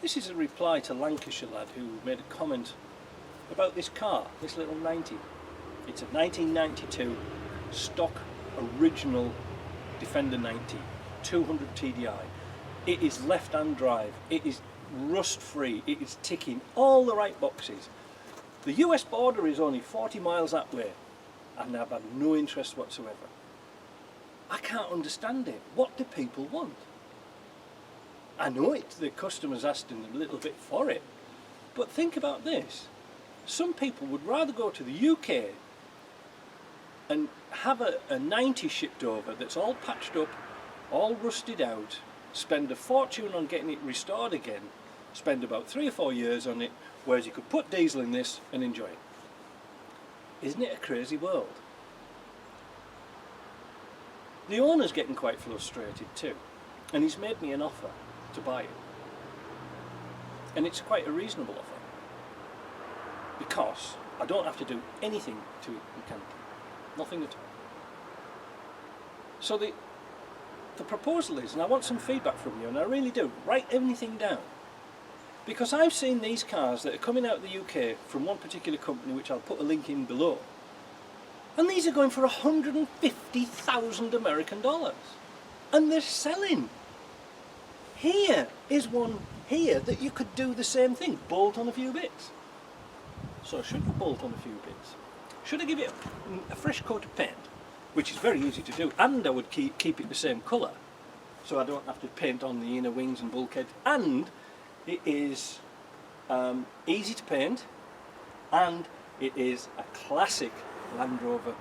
This is a reply to Lancashirelad, who made a comment about this car, this little 90. It's a 1992 stock original Defender 90, 200 TDI. It is left-hand drive, it is rust-free, it is ticking all the right boxes. The US border is only 40 miles that way, and I've had no interest whatsoever. I can't understand it. What do people want? I know it, the customer's asking a little bit for it, but think about this. Some people would rather go to the UK and have a 90 shipped over that's all patched up, all rusted out, spend a fortune on getting it restored again, spend about 3 or 4 years on it, whereas you could put diesel in this and enjoy it. Isn't it a crazy world? The owner's getting quite frustrated too, and he's made me an offer to buy it. And it's quite a reasonable offer, because I don't have to do anything to it mechanically, nothing at all. So the proposal is, and I want some feedback from you, and I really do, write everything down. Because I've seen these cars that are coming out of the UK from one particular company, which I'll put a link in below, and these are going for 150,000 American dollars, and they're selling. Here is one here that you could do the same thing, bolt on a few bits. So should I bolt on a few bits? Should I give it a fresh coat of paint, which is very easy to do, and I would keep it the same colour, so I don't have to paint on the inner wings and bulkhead, and it is easy to paint, and it is a classic Land Rover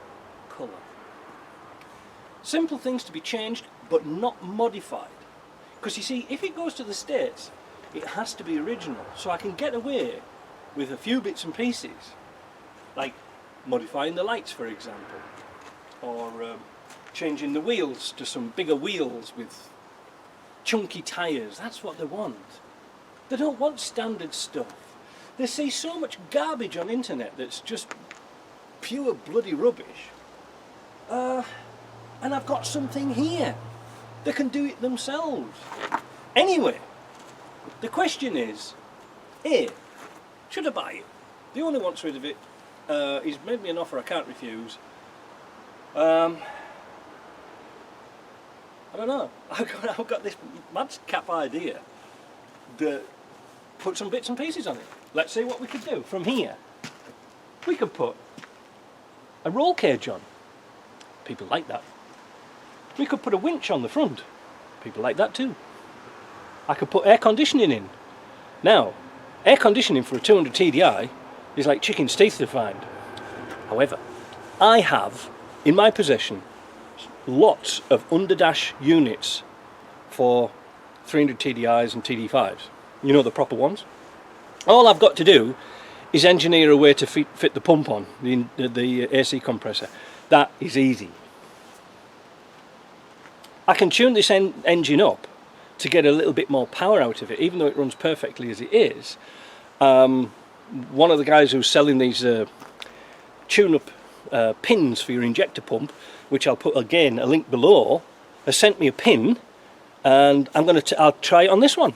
colour. Simple things to be changed, but not modified. Because you see, if it goes to the States, it has to be original, so I can get away with a few bits and pieces, like modifying the lights, for example, or changing the wheels to some bigger wheels with chunky tyres. That's what they want. They don't want standard stuff. They see so much garbage on the internet that's just pure bloody rubbish. And I've got something here. They can do it themselves. Anyway, the question is, A, should I buy it? The owner wants rid of it. He's made me an offer I can't refuse. I don't know. I've got this madcap idea to put some bits and pieces on it. Let's see what we could do from here. We could put a roll cage on. People like that. We could put a winch on the front. People like that too. I could put air conditioning in. Now, air conditioning for a 200 TDI is like chicken's teeth to find. However, I have in my possession lots of underdash units for 300 TDIs and TD5s. You know, the proper ones. All I've got to do is engineer a way to fit the pump on, the AC compressor. That is easy. I can tune this engine up to get a little bit more power out of it, even though it runs perfectly as it is. One of the guys who's selling these tune-up pins for your injector pump, which I'll put again a link below, has sent me a pin, and I'll try it on this one.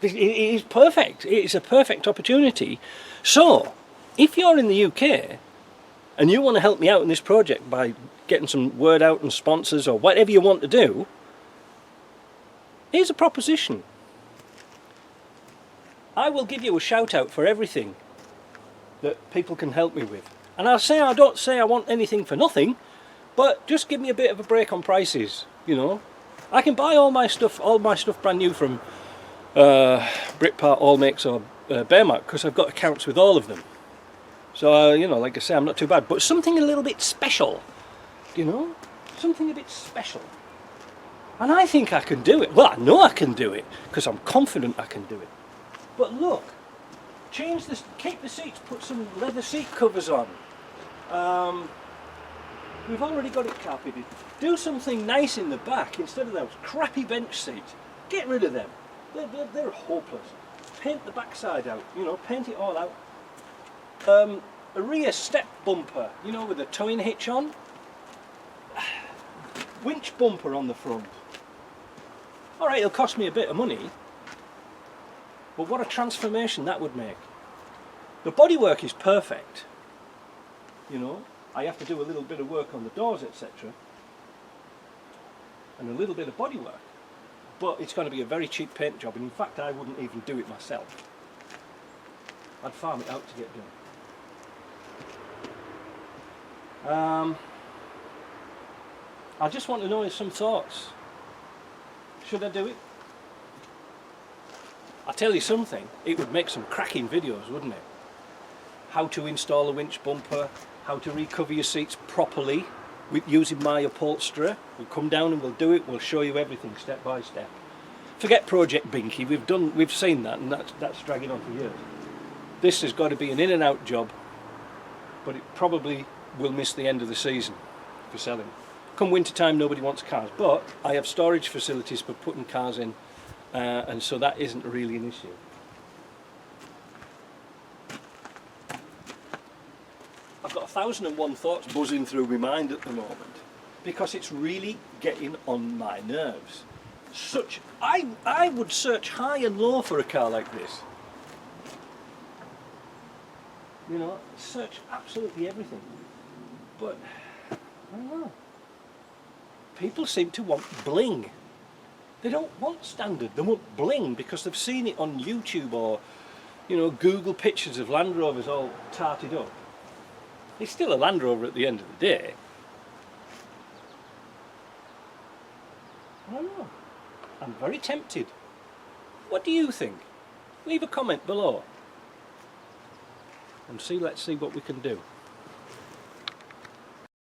It is perfect. It is a perfect opportunity. So, if you're in the UK and you want to help me out in this project by getting some word out and sponsors or whatever you want to do, here's a proposition. I will give you a shout out for everything that people can help me with. And I don't say I want anything for nothing, but just give me a bit of a break on prices, you know. I can buy all my stuff brand new from Britpart, All Makes or Bearmark, because I've got accounts with all of them. So, you know, like I say, I'm not too bad. But something a little bit special, you know? Something a bit special. And I think I can do it. Well, I know I can do it, because I'm confident I can do it. But look, change this, keep the seats, put some leather seat covers on. We've already got it carpeted. Do something nice in the back instead of those crappy bench seats. Get rid of them. They're hopeless. Paint the backside out, you know, paint it all out. A rear step bumper, you know, with a towing hitch on. Winch bumper on the front. Alright, it'll cost me a bit of money, But what a transformation that would make. The bodywork is perfect. You know, I have to do a little bit of work on the doors, etc. And a little bit of bodywork. But it's going to be a very cheap paint job, and in fact I wouldn't even do it myself. I'd farm it out to get done. I just want to know some thoughts. Should I do it? I'll tell you something, it would make some cracking videos, wouldn't it? How to install a winch bumper, how to recover your seats properly with using my upholsterer. We'll come down and we'll do it, we'll show you everything step by step. Forget Project Binky, we've seen that, and that's dragging on for years. This has got to be an in and out job, but it probably will miss the end of the season for selling. Come winter time nobody wants cars, but I have storage facilities for putting cars in, and so that isn't really an issue. I've got 1,001 thoughts buzzing through my mind at the moment because it's really getting on my nerves. I would search high and low for a car like this. You know, search absolutely everything. But I don't know. People seem to want bling. They don't want standard, they want bling because they've seen it on YouTube or, you know, Google pictures of Land Rovers all tarted up. It's still a Land Rover at the end of the day. I don't know. I'm very tempted. What do you think? Leave a comment below. And let's see what we can do.